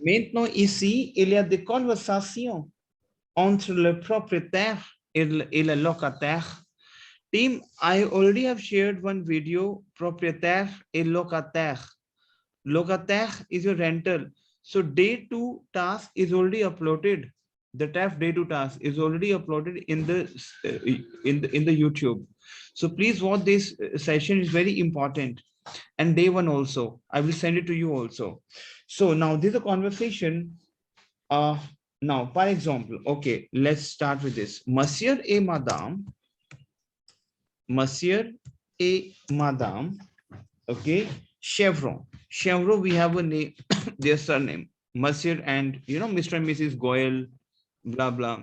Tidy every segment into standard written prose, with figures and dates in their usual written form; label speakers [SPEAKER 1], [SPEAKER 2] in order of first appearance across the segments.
[SPEAKER 1] Maintenant, ici, il y a des conversations entre le propriétaire et le locataire. Team, I already have shared one video, propriétaire et locataire. Locataire is your rental. So day 2 task is already uploaded. The TAF day 2 task is already uploaded in the YouTube. So please watch this session is very important. And day 1 also. I will send it to you also. So now this is a conversation. Now, for example, okay, let's start with this. Monsieur et Madame, okay, Chevron. Chevron, we have a name, their surname, Monsieur and, Mr. and Mrs. Goyal, blah, blah.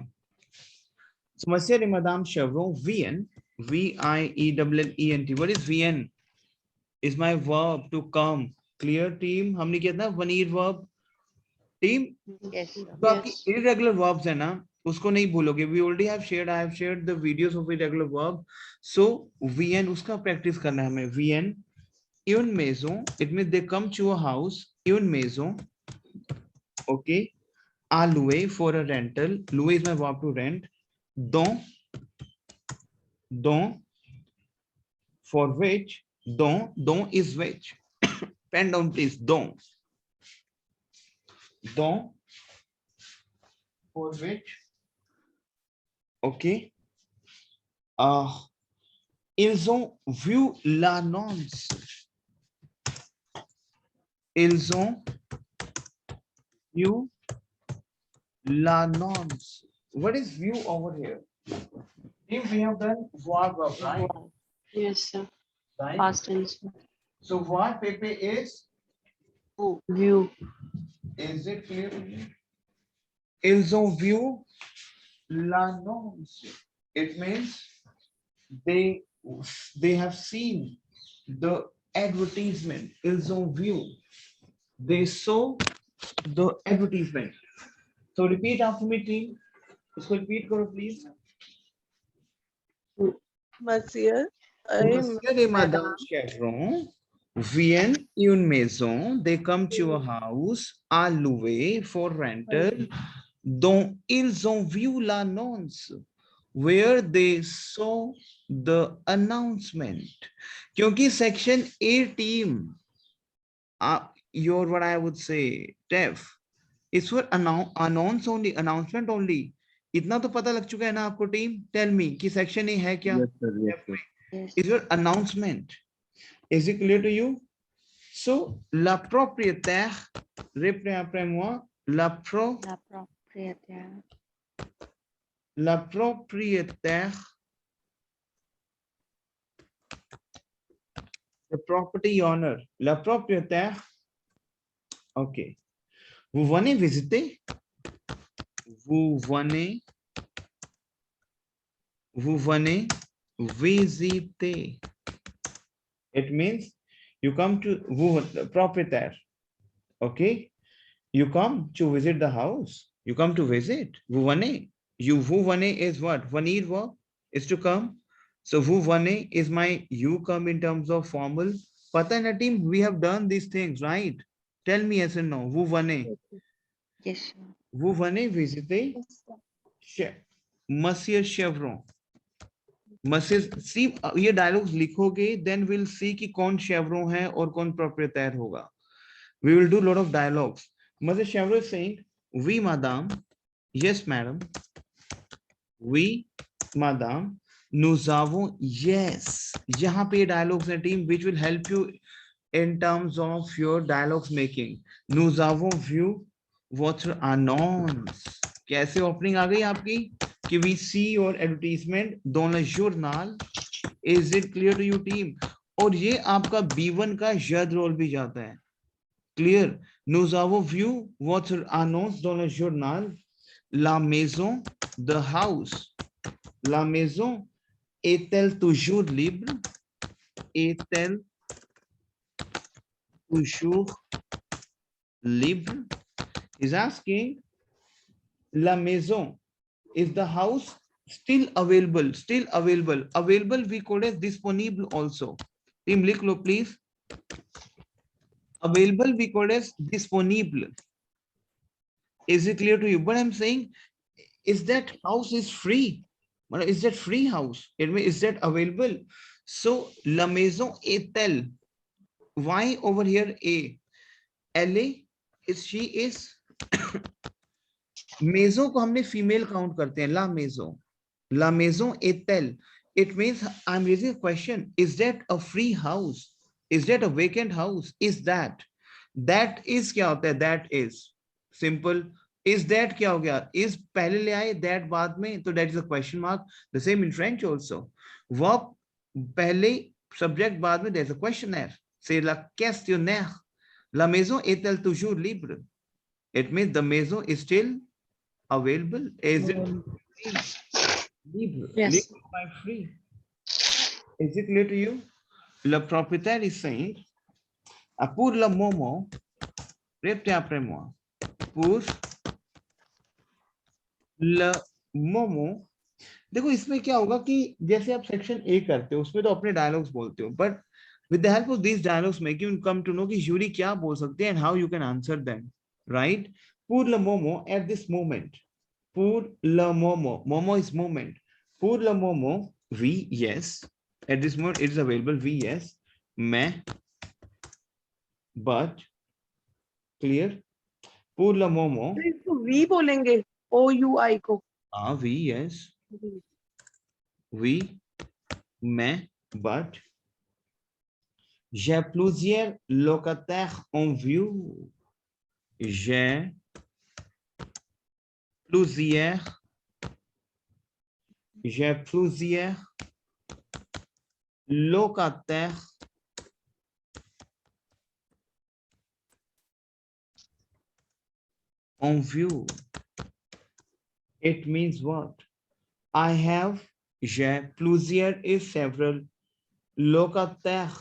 [SPEAKER 1] So, Monsieur and Madame Chevron, VN, VIENNT. What is VN? Is my verb to come. Clear, team? हमने किया था one year verb. Team?
[SPEAKER 2] Yes.
[SPEAKER 1] बाकी irregular verbs है ना, उसको नहीं भूलोगे. We already have shared, I have shared the videos of irregular verb. So VN उसका practice करना है हमें. VN, une maison, it means they come to a house. Une maison, okay. À louer, for a rental. Louer is my verb to rent. Dont, for which. Dont is which. Pen down please. Dont, for which. Okay. Ils ont vu l'annonce. Ils ont vu l'annonce. What is view over here? If we have done voir verb, right?
[SPEAKER 2] Yes, sir.
[SPEAKER 1] Right.
[SPEAKER 2] Past tense.
[SPEAKER 1] So voir Pepe is.
[SPEAKER 2] View.
[SPEAKER 1] Is it clear to you? Ils ont vu l'annonce. It means they have seen the advertisement. Ils ont vu. They saw the advertisement. So repeat after me, team. Let's repeat, karo, please.
[SPEAKER 3] Monsieur
[SPEAKER 1] et Madame Chevron viennent une maison. They come to a house à louer for rental dont ils ont vu l'annonce, where they saw the announcement. क्योंकि section A team, your what I would say, TEF, is for announce only, announcement only. इतना तो पता लग चुका है ना आपको team. Tell me कि section A है क्या?
[SPEAKER 4] Yes, sir. Yes, sir.
[SPEAKER 2] Yes.
[SPEAKER 1] Is your announcement. Is it clear to you? So, la propriétaire, reprenez après moi, la propriétaire, the property owner, la propriétaire, ok. Vous venez visiter, vous venez visiter. It means you come to propriétaire. Okay, you come to visit the house. You come to visit. Vous venez. Vous venez is what? Venir verb is to come. So vous venez is my you come in terms of formal. Pata hai na team, we have done these things, right? Tell me yes or no. Vous venez.
[SPEAKER 2] Yes.
[SPEAKER 1] Vous venez visiter Monsieur Chevron. See, ये dialogues लिखोगे, then we'll see कि कौन शेवरों है और कौन प्रोप्रिएटायर होगा. We will do a lot of dialogues. Monsieur Chevron is saying, oui, madame. Yes, madam. Oui, madame. Nous avons, yes. यहाँ पे dialogues हैं team, which will help you in terms of your dialogues making. Nous avons vu votre annonce. कैसे opening आ गई आपकी? कि we see your advertisement dans le journal. Is it clear to you team? और ये आपका B1 का जद role भी जाता है. Clear. Nous avons vu votre annonce dans le journal. La maison, the house. La maison est-elle toujours libre? Est-elle toujours libre? He's asking, la maison, is the house still available? Still available. Available we call as disponible also. Team लिख लो please. Available we call as disponible. Is it clear to you? But I'm saying, is that house is free? Is that free house? It means, is that available? So la maison est-elle? Why over here a? Elle is she is. मेजो को हमने female count करते हैं, ला मेजो, ला मेजो Airtel. It means I'm raising a question. Is that a free house? Is that a vacant house? Is that? That is क्या होता है? That is simple. Is that क्या हो गया? Is पहले ले आए, that बाद में, तो that is a question mark. The same in French also. Verb पहले, subject बाद में, there's a questionnaire. C'est la questionnaire. La maison est-elle toujours libre? It means the maison is still available. Is it libre?
[SPEAKER 2] Yes.
[SPEAKER 1] Libre by free. Is it clear to you? Le propriétaire is saying, pour le moment, répétez après moi. Pour le moment, देखो इसमें क्या होगा कि जैसे आप section A करते हो उसमें तो अपने डायलॉग्स बोलते हो, but with the help of this dialogues make you come to know कि जूरी क्या बोल सकते हैं and how you can answer them, right? pour le moment at this moment. Pour le moment. Momo is moment. Pour le moment, oui, yes. At this moment, it is available. Oui, yes. Mais, but, clear? Pour le moment.
[SPEAKER 2] We बोलेंगे OUI को.
[SPEAKER 1] Ah, oui, yes. Oui, mais, but. J'ai plusieurs locataires en vue. J'ai plusieurs locataires en vue. It means what? I have, j'ai plusieurs is several, locataire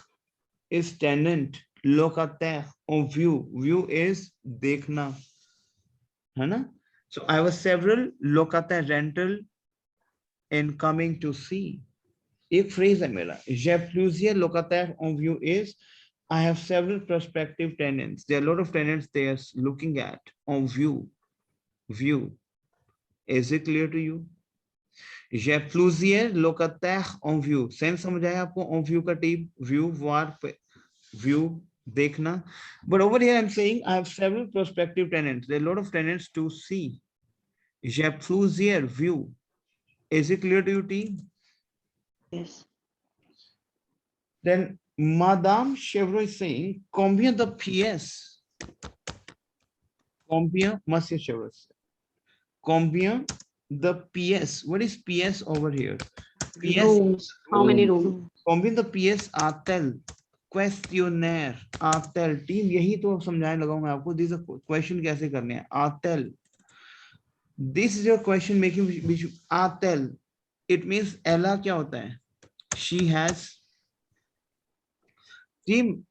[SPEAKER 1] is tenant, locataire en vue, view is देखना, है ना? So I have several locataire rental in coming to see. एक phrase है मेरा, j'ai plusieurs locataires en vue is I have several prospective tenants. There are a lot of tenants they are looking at en view. View. Is it clear to you? J'ai plusieurs locataires en view. Sense समझ आया आपको? En view का type, view, voir, view, देखना. But over here I'm saying I have several prospective tenants. There are a lot of tenants to see. J'ai plusieurs view. Is it clear to you, team?
[SPEAKER 2] Yes.
[SPEAKER 1] Then Madame Chevrolet is saying, combien de pièces? Combien, Monsieur Chevrolet? Combien de pièces? What is pièces over here? Pièces.
[SPEAKER 2] Rooms. How many rooms?
[SPEAKER 1] Combien de pièces a-t-elle? Questionnaire. A-t-elle. Team यही तो समझाने लगा हूँ मैं आपको. This is a question कैसे करने हैं. A-t-elle. This is your question making. A-t-elle. It means Ella क्या होता है? She has. Team,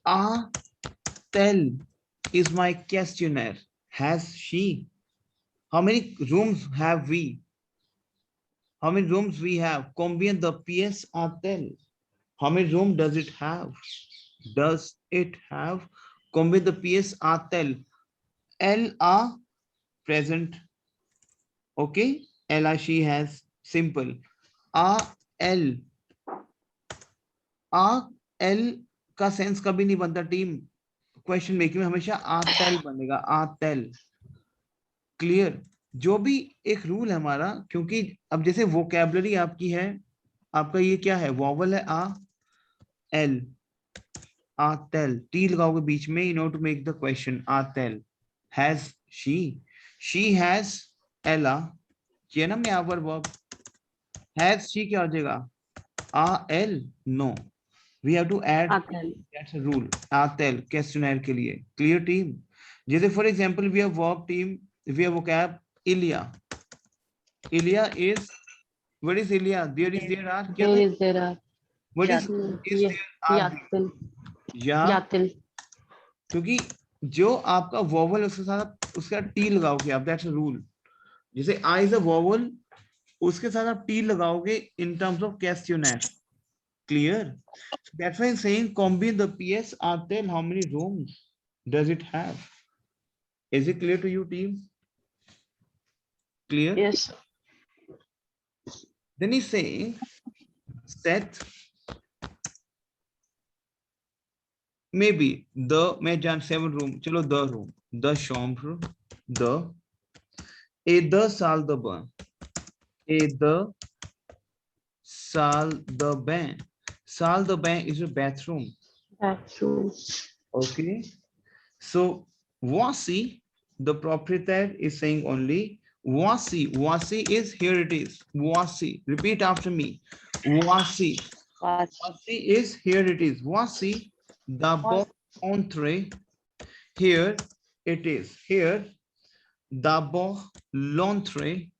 [SPEAKER 1] a-t-elle is my questionnaire. Has she? How many rooms have we? How many rooms we have? Combien de pièces a-t-elle? How many rooms does it have? Does it have? Combien de pièces a-t-elle? Elle a present. Okay? Elle a she has. Simple. A-elle. A-elle का sense कभी नहीं बनता team. Question making में हमेशा आ-t-elle बनेगा. आ-t-elle. Clear? जो भी एक रूल है हमारा, क्योंकि अब जैसे वोकैबुलरी आपकी है, आपका ये क्या है? वॉवल है आ, एल, आ-t-elle. टी लगाओगे बीच में in order to make the question. आ-t-elle. हैज शी हैज एला, ये ना मैं यहाँ पर वर्ब. हैज शी क्या हो जाएगा? आ-l? No, we have to add. That's a rule. आ-t-elle क्वेश्चनर के लिए. Clear team? जैसे for example we have verb team, we have vocab Ilya. Ilya is, what is Ilya? There is, there are.
[SPEAKER 2] There is, there are.
[SPEAKER 1] What is there are?
[SPEAKER 2] Yatil.
[SPEAKER 1] या,
[SPEAKER 2] Yatil.
[SPEAKER 1] क्योंकि जो आपका vowel उसके साथ उसका T लगाओगे आप. That's a rule. जैसे आई इज अ वोवल, उसके साथ आप टी लगाओगे in terms of questioner. Clear? That's why saying combien the PS a-t-elle, how many rooms does it have? Is it clear to you, team? Clear?
[SPEAKER 2] Yes, sir.
[SPEAKER 1] Then he's saying set maybe the मैं जान 7 room चलो the room the chambre the et the salle de bain et the salle de bain. Salle de bain is a bathroom.
[SPEAKER 2] Bathroom.
[SPEAKER 1] Okay. So voici, the proprietor is saying only voici. Voici is here it is. Voici. Repeat after me. Voici.
[SPEAKER 2] Bath.
[SPEAKER 1] Voici is here it is. Voici d'abord entrée. Here it is. Here d'abord l'entrée.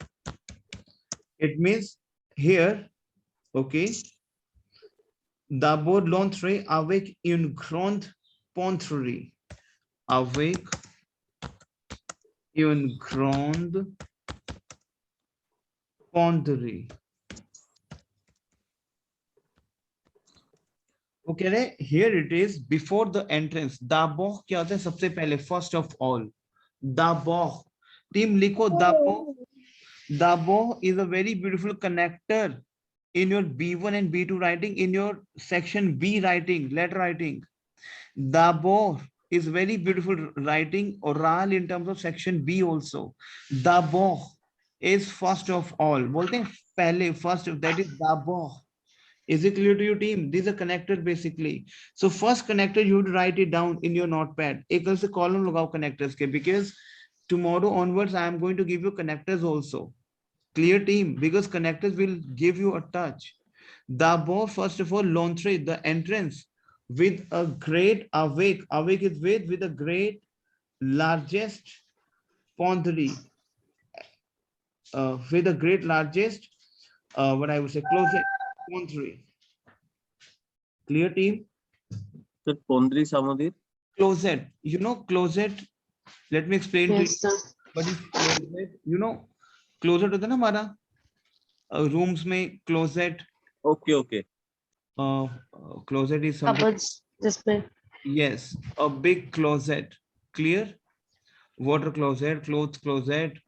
[SPEAKER 1] It means here. Okay. D'abord l'entrée avec une grande ponterie. Avec une grande ponderie. वो कह रहे here it is before the entrance. d'abord क्या होता है सबसे पहले first of all. d'abord team लिखो d'abord. d'abord is a very beautiful connector in your B1 and B2 writing, in your section B writing, letter writing. d'abord is very beautiful writing oral in terms of section B also. d'abord is first of all. बोलते हैं पहले first of that is d'abord. Is it clear to you, team? These are connector basically. So first connector you would write it down in your notepad. एक अलग से column लगाओ connectors के, because tomorrow onwards I am going to give you connectors also. Clear, team? Because connectors will give you a touch. D'abord, first of all, l'entrée, the entrance, with a great awake. Awake is with a great largest ponderie. With a great largest, what I would say, closet ponderie. Clear, team?
[SPEAKER 3] Sir, Pondri Samadhi.
[SPEAKER 1] Closet. You know closet. Let me explain to you.
[SPEAKER 2] Yes, sir.
[SPEAKER 1] What is closet? You know, closet होता है ना हमारा rooms में closet.
[SPEAKER 3] Okay, okay.
[SPEAKER 1] Closet is something.
[SPEAKER 2] Cupboards. This way.
[SPEAKER 1] Yes, a big closet. Clear? Water closet, clothes closet,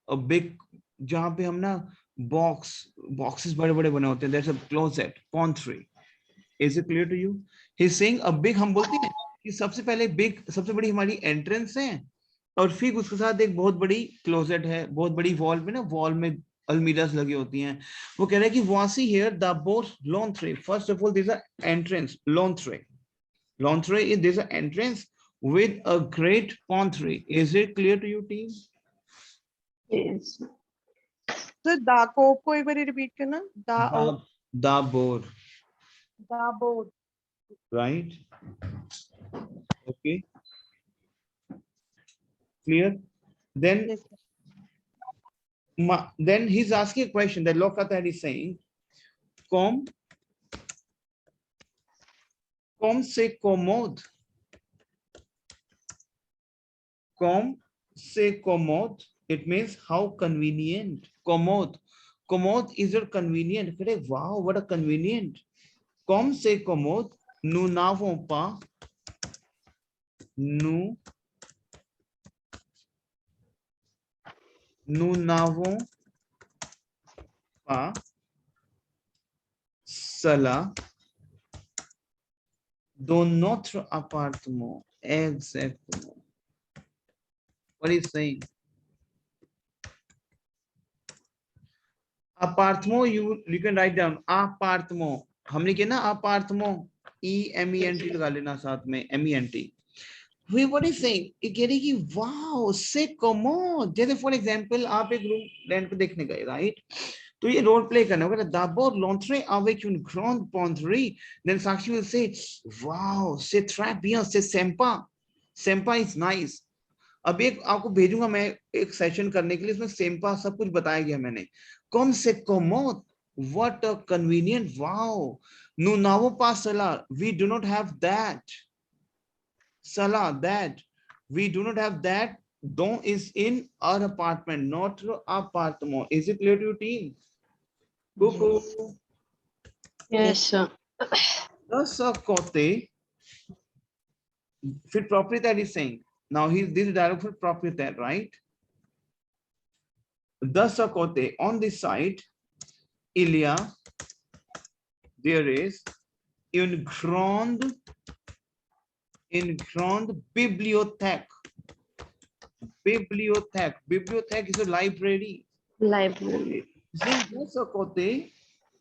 [SPEAKER 1] a big जहाँ पे हम ना boxes बड़े बड़े बने होते हैं. There's a closet, pantry. Is it clear to you? He's saying a big. हम बोलते हैं कि सबसे पहले big, सबसे बड़ी हमारी entrance है और फिर उसके साथ एक बहुत बड़ी closet है, बहुत बड़ी wall में ना, wall में अलमीरास लगी होती हैं. वो कह रहा है कि voici here the both l'entrée. First of all, there's a entrance, l'entrée. L'entrée is there's an entrance with a great pantry. Is it clear to you, team?
[SPEAKER 2] Yes.
[SPEAKER 4] तो दाको को एक बार रिपीट करना.
[SPEAKER 1] D'abord,
[SPEAKER 4] दाबोर.
[SPEAKER 1] right? Okay. Clear? Then,
[SPEAKER 4] Yes.
[SPEAKER 1] then he's asking a question that Lokatari is saying, comme c'est commode. Comme c'est commode. It means how convenient. Commode. Commode is your convenient. Correct? Wow, what a convenient. Comme c'est commode, nous n'avons pas. Nous n'avons pas cela dans notre appartement. Exactement. What is saying? Appartement, you can write down appartement. हमने किया ना appartement, EMENT लगा लेना साथ में MENT. We what is saying? ये कह रही कि wow, c'est commode. जैसे for example आप एक रूम रेंट पे देखने गए, right? तो ये रोल प्ले करना होगा. D'abord l'entrée avec une grande ponderie. Then Sakshi will say, wow, c'est très bien, c'est sympa. Sympa is nice. अब एक आपको भेजूंगा मैं एक सेशन करने के लिए, इसमें sympa सब कुछ बताया गया मैंने. Comme c'est commode. What a convenient. Wow. Nous n'avons pas cela. We do not have that. Salah, that. We do not have that. Don is in our apartment, not apartment. Is it clear to you, team? Coucou.
[SPEAKER 2] Yes, sir.
[SPEAKER 1] The côté, फिर proprietary is saying, Now this is dialogue for propriétaire, right? De ce côté, on this side, il y a, there is une grande bibliothèque. Bibliothèque is a library.
[SPEAKER 2] Library.
[SPEAKER 1] See, de ce côté,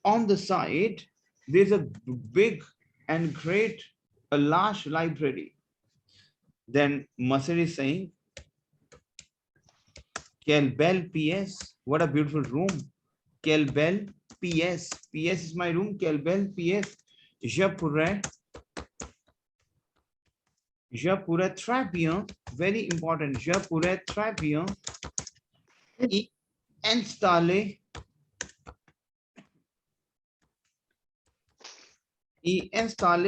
[SPEAKER 1] on the side, there's a big and great, a large library. Then Masir is saying, quelle belle pièce, what a beautiful room. Quelle belle pièce. Pièce is my room, quelle belle pièce. Je pourrais très bien, very important, je pourrais très bien y installer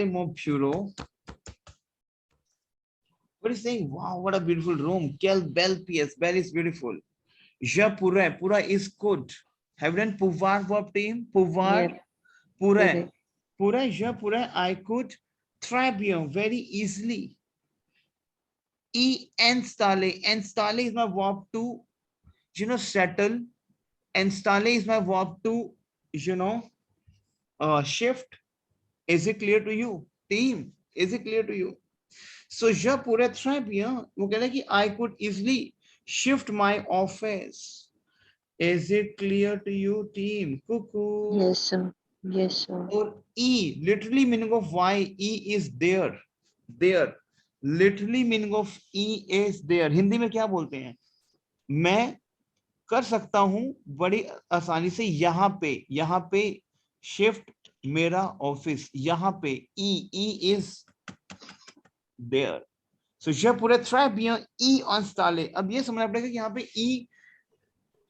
[SPEAKER 1] mon bureau. What is saying? Wow, what a beautiful room. Quelle belle pièce. Belle is beautiful. Je pourrais. Pourrais is could. Have you done pouvoir verb team? Pouvoir.
[SPEAKER 2] Yeah.
[SPEAKER 1] Pourrais. Pourrais. Je pourrais. I could. Très bien. Very easily. Y installer. Installer is my verb to, settle. Installer is my verb to, shift. Is it clear to you? Team, is it clear to you? So je pourrais très bien, वो कह रहा है कि I could easily shift my office. Is it clear to you, team? Cuckoo.
[SPEAKER 2] Yes, sir. Yes, sir.
[SPEAKER 1] Or E, literally meaning of why E is there. There. Literally meaning of E is there. Hindi में क्या बोलते हैं? मैं कर सकता हूं बड़ी आसानी से यहाँ पे शिफ्ट मेरा ऑफिस, यहाँ पे E is there. So je pourrais très bien y installer. अब ये समझना पड़ेगा कि यहाँ पे E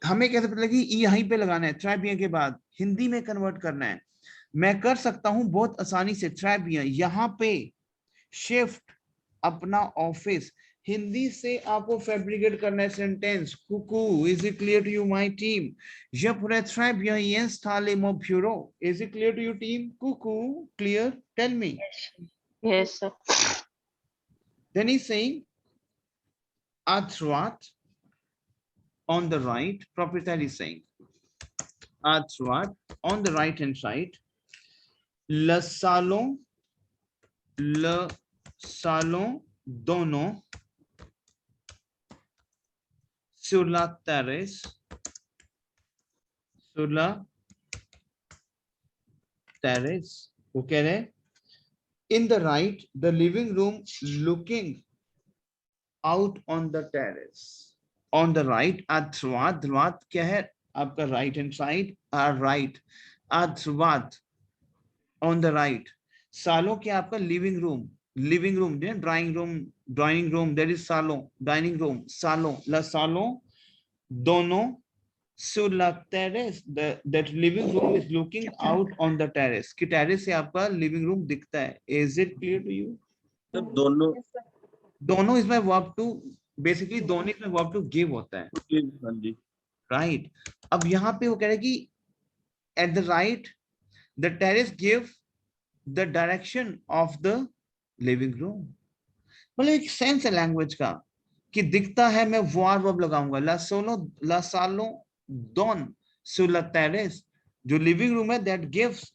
[SPEAKER 1] हमें कैसे पता लगी? E यहीं पे लगाना है très bien के बाद, हिंदी में कन्वर्ट करना है. मैं कर सकता हूं बहुत आसानी से très bien यहाँ पे शिफ्ट अपना ऑफिस. हिंदी से आपको फैब्रिकेट करना है sentence. Kuku, is it clear to you my team? Je pourrais très bien y installer mon bureau. Is it clear to you, team? Cuckoo, clear? Tell me.
[SPEAKER 2] Yes, sir.
[SPEAKER 1] Then he's saying, à droite, on the right, propriétaire is saying, à droite, on the right hand side, le salon donnant sur la terrasse, वो कह रहे हैं, in the right, the living room looking out on the terrace. On the right, à droite क्या है? आपका right hand side, right. À droite, on the right. Salon क्या आपका living room, drawing room, that is salon, dining room, salon, la salon donnant sur la terrace, that living room is looking out on the terrace. कि terrace से आपका living room दिखता है. Is it clear to you?
[SPEAKER 3] Sir दोनों
[SPEAKER 1] दोनों is my verb to, basically दोनों is my verb to give होता है.
[SPEAKER 3] हाँ जी.
[SPEAKER 1] Right. अब यहाँ पे वो कह रहे हैं कि at the right, the terrace give the direction of the living room. मतलब एक सेंस है लैंग्वेज का कि दिखता है, मैं वर्ब लगाऊंगा. la salon donne sur la terrace, जो लिविंग रूम है, that gives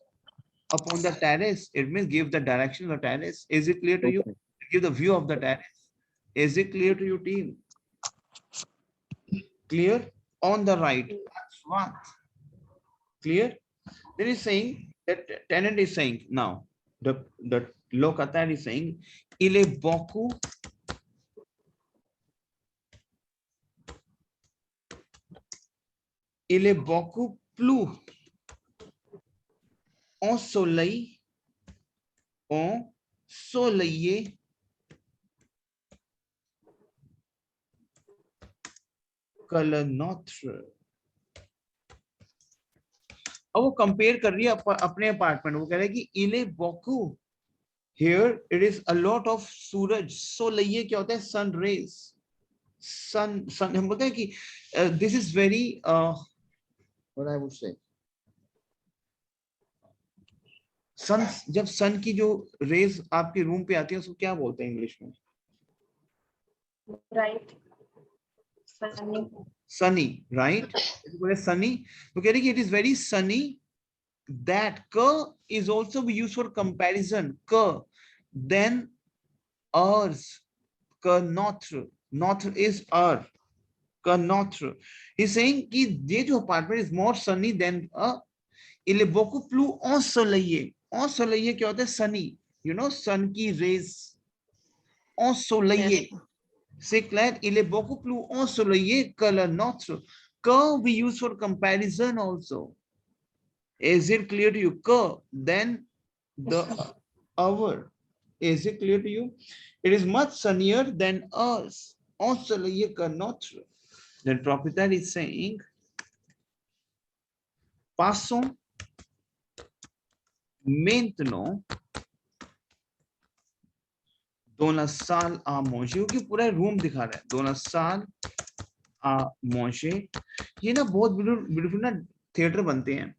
[SPEAKER 1] upon the terrace, it means give the direction of the terrace. Is it clear to you? Give the view of the terrace. Is it clear to you, team? Clear? On the right. That's what. Clear? Then he's saying that tenant is saying now, the locataire is saying, il est beaucoup plus ensoleillé que le nôtre. अब वो compare कर रही है अपने apartment. वो कह रहा है कि इले बोकू, here it is a lot of सूरज. सोलैये क्या होता है? Sun rays. सन हम बोलते हैं कि this is very what I would say, son, जब सन की जो रेज आपके रूम पे आती है उसको क्या बोलते हैं इंग्लिश में?
[SPEAKER 2] Right. Sunny.
[SPEAKER 1] sunny, right? Sunny. तो कह रही कि it is very sunny. That ka is also used for comparison. Ka, then ours. Ka notre. Notre is our. Ka notre. He's saying कि ये जो apartment is more sunny than a. Il est beaucoup plus ensoleillé. Ensoleillé क्या होता है? Sunny. You know, sun की rays. Ensoleillé.
[SPEAKER 2] Yes.
[SPEAKER 1] C'est clair, il est beaucoup plus ensoleillé que le nôtre. Que we use for comparison also. Is it clear to you? Que, then the our. Is it clear to you? It is much sunnier than us. Ensoleillé que notre. Then proprietor is saying, passons maintenant dans la salle à manger, क्योंकि पूरा room दिखा रहा है. dans la salle à manger. ये ना बहुत beautiful ना theatre बनते हैं.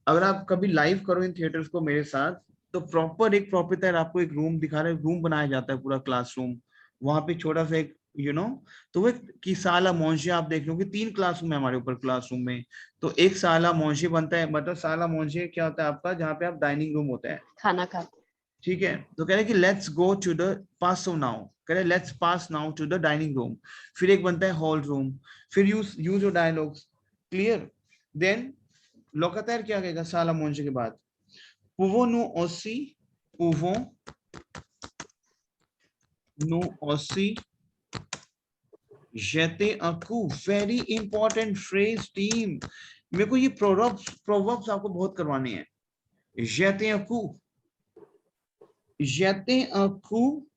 [SPEAKER 1] अगर आप कभी लाइव करो इन थिएटर्स को मेरे साथ, तो प्रॉपर एक प्रोप्राइटर आपको एक रूम दिखा रहा है. रूम बनाया जाता है पूरा क्लासरूम. वहां पे छोटा सा एक तो वो की साला मोंशे आप देख लो कि 3 क्लासरूम है हमारे ऊपर क्लासरूम में. तो एक साला मोंशे बनता है. मतलब साला मोंशे क्या होता है आपका, जहाँ पे आप डाइनिंग रूम होता है,
[SPEAKER 2] खाना खाते.
[SPEAKER 1] ठीक है. तो कह रहे कि let's go to the pass now. कह रहे let's pass now to the dining room. फिर एक बनता है हॉल रूम. फिर use your dialogues. Clear. Then लोकातार क्या कहेगा साला मोंशे के बाद? pouvons-nous aussi jeter un coup. Very important phrase team. मेरे को ये proverbs आपको बहुत करवाने हैं. jeter un coup. Jeter un coup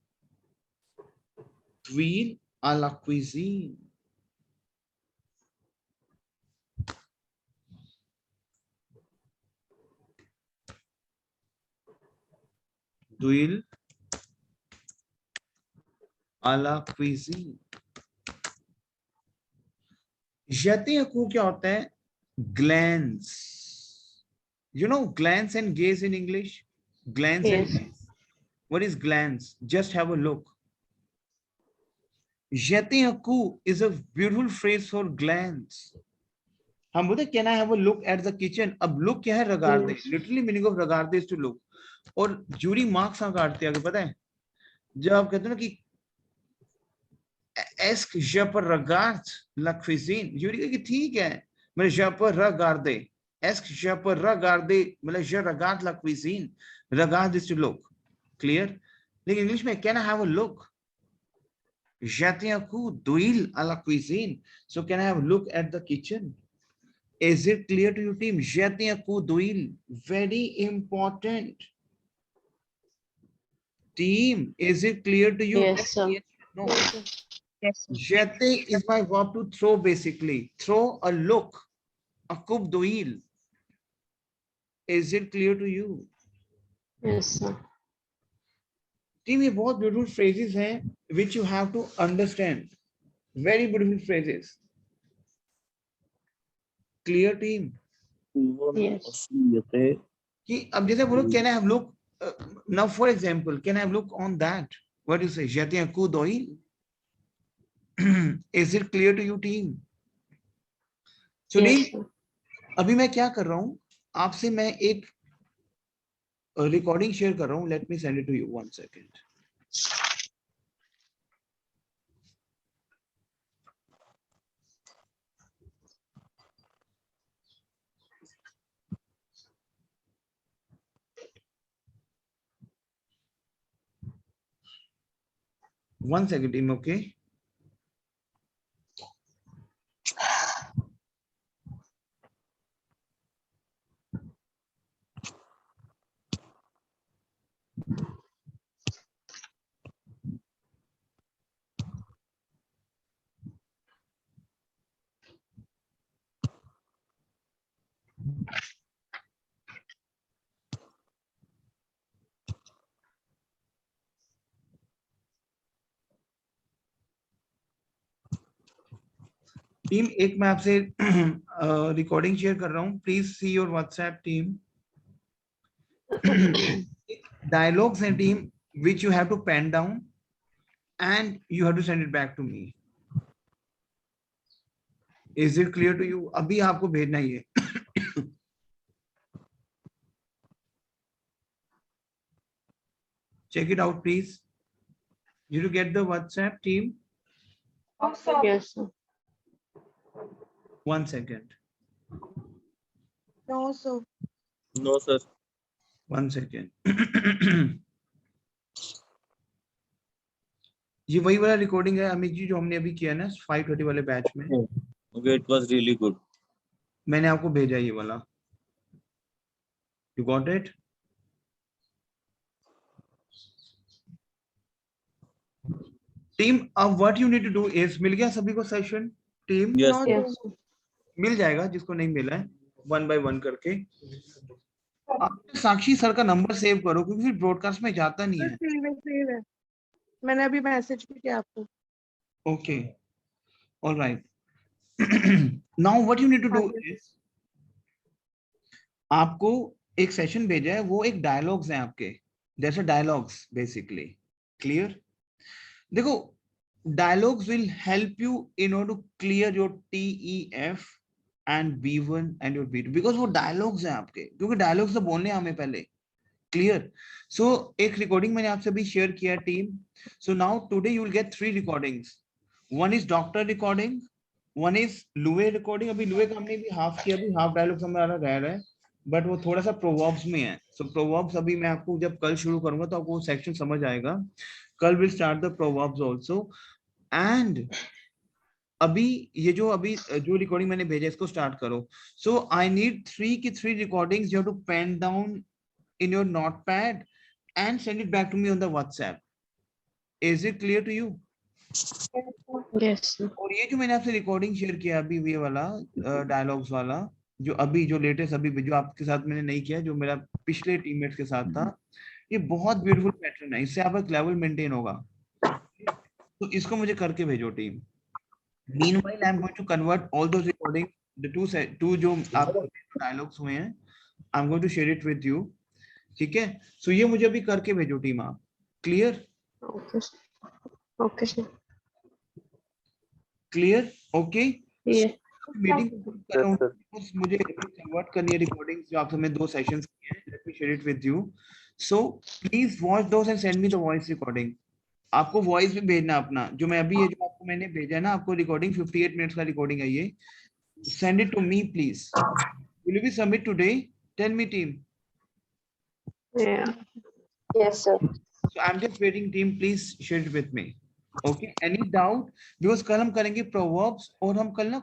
[SPEAKER 1] d'huile à la cuisine. D'huile à la cuisine. jeter un coup क्या होता है? glance. You know glance and gaze in English? Glance and
[SPEAKER 2] Yes.
[SPEAKER 1] gaze. What is glance? Just have a look. jeter un coup is a beautiful phrase for glance. हम बोलते can I have a look at the kitchen? अब look क्या है? regarder. Literally meaning of regarder is to look. और jury marks काटते हैं, पता है? जब आप कहते हो ना कि est-ce que je peux regarder la cuisine? Jury कहे कि ठीक है, मैं je peux regarder. Est-ce que je peux regarder? मतलब je regarde la cuisine. Regarde is to look. Clear? लेकिन इंग्लिश में can I have a look? jeter un coup d'huile à la cuisine. So can I have a look at the kitchen? Is it clear to you team? jeter un coup d'huile. Very important. Team, is it clear to you?
[SPEAKER 2] Yes, sir.
[SPEAKER 1] No.
[SPEAKER 2] Yes, sir.
[SPEAKER 1] Jeter is my verb to throw basically. Throw a look. A coup d'huile. Is it clear to you?
[SPEAKER 2] Yes, sir.
[SPEAKER 1] Team, ये बहुत beautiful phrases हैं which you have to understand. Very beautiful phrases. Clear team?
[SPEAKER 2] Yes.
[SPEAKER 1] कि अब जैसे बोलो can I have look? Now for example, can I have look on that? What do you say? Jeter un coup d'huile. Is it clear to you team? So
[SPEAKER 2] Yes, sir.
[SPEAKER 1] अभी मैं क्या कर रहा हूं आपसे, मैं एक रिकॉर्डिंग शेयर कर रहा हूं. Let me send it to you. 1 second. One second team. Okay. Team एक मैं आपसे रिकॉर्डिंग शेयर कर रहा हूं. Please see your WhatsApp team. Dialogues हैं team which you have to pen down. and you have to send it back to me. Is it clear to you? अभी आपको भेजना ही है. Check it out, please. Did you get the WhatsApp, team?
[SPEAKER 2] Yes, sir.
[SPEAKER 1] 1 second.
[SPEAKER 4] No, sir.
[SPEAKER 3] No, sir.
[SPEAKER 1] 1 second. ये वही वाला recording है अमित जी जो हमने अभी किया ना 5:30 वाले बैच में.
[SPEAKER 3] Okay, it was really good.
[SPEAKER 1] मैंने आपको भेजा ये वाला. You got it? टीम, अब what you need to do is, मिल गया सभी को session? Team
[SPEAKER 3] Yes,
[SPEAKER 4] No,
[SPEAKER 3] sir.
[SPEAKER 2] Yes,
[SPEAKER 4] sir.
[SPEAKER 1] मिल जाएगा जिसको नहीं मिला है, 1 by 1 करके. आप साक्षी सर का नंबर सेव करो क्योंकि फिर ब्रॉडकास्ट में जाता नहीं है.
[SPEAKER 4] सही है. मैंने अभी मैसेज भी किया आपको.
[SPEAKER 1] Okay, alright. Now what you need to do is, आपको एक सेशन भेजा है, वो एक डायलॉग्स हैं आपके. जैसे डायलॉग्स बेसिकली क्लियर. देखो, dialogues will help you in order to clear your TEF and B1 and your B2 because वो डायलॉग्स हैं आपके, क्योंकि डायलॉग्स तो बोलने हमें पहले. क्लियर. सो एक रिकॉर्डिंग मैंने आपसे भी शेयर किया team. So now today you will get 3 recordings. One is doctor recording, one is लुए रिकॉर्डिंग. अभी लुए का हमने भी हाफ किया, अभी हाफ डायलॉग्स हमारा रह रहा है, बट वो थोड़ा सा प्रोवर्ब्स में है. सो प्रोवर्ब्स अभी मैं आपको जब कल शुरू करूंगा तो आपको सेक्शन समझ आएगा. कल will start the proverbs also. And अभी ये जो रिकॉर्डिंग मैंने भेजा इसको स्टार्ट करो. So I need 3 recordings you have to pen down in your notepad and send it back to me on the WhatsApp. Is it clear to you?
[SPEAKER 2] yes, sir.
[SPEAKER 1] और ये जो मैंने आपसे रिकॉर्डिंग शेयर किया अभी, ये वाला डायलॉग्स वाला जो अभी जो लेटेस्ट अभी जो आपके साथ मैंने नहीं किया, जो मेरा पिछले टीममेट्स के साथ था, ये बहुत ब्यूटीफुल पैटर्न है. इससे आपका लेवल मेंटेन होगा. तो इसको मुझे करके भेजो team. Meanwhile, I am going to convert all those recordings, the two जो आपके डायलॉग्स हुए हैं, I am going to share it with you. ठीक है. सो ये मुझे अभी करके भेजो टीम आप. Clear?
[SPEAKER 2] Okay, sir. Okay, sir.
[SPEAKER 1] Clear? Okay.
[SPEAKER 2] Yeah.
[SPEAKER 1] Meeting मुझे कन्वर्ट करनी है रिकॉर्डिंग्स जो आप हमें 2 सेशंस किए हैं. Let me share it with you. So please watch those and send me the voice recording. आपको वॉइस भी भेजना अपना, जो मैं अभी ये जो आपको मैंने भेजा है ना आपको रिकॉर्डिंग, 58 मिनट्स का रिकॉर्डिंग है ये. Send it to me please. Will you be submit today? Tell me team.
[SPEAKER 2] Yeah.
[SPEAKER 5] Yes, sir.
[SPEAKER 1] So I'm just waiting team, please share it with me. Okay, any doubt? Because कल हम करेंगे proverbs और हम कल ना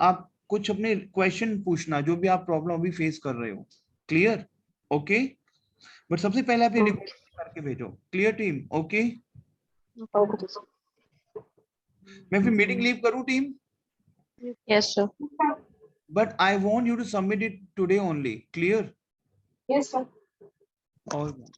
[SPEAKER 1] आप कुछ अपने क्वेश्चन पूछना जो भी आप प्रॉब्लम अभी फेस कर रहे हो. क्लियर? ओके. बट सबसे पहले आप ये रिकॉर्ड करके भेजो. Clear team? Okay.
[SPEAKER 5] Okay, sir.
[SPEAKER 1] मैं फिर मीटिंग लीव करूं team?
[SPEAKER 2] Yes, sir.
[SPEAKER 1] But I want you to submit it today only. Clear?
[SPEAKER 5] Yes, sir.
[SPEAKER 1] All right.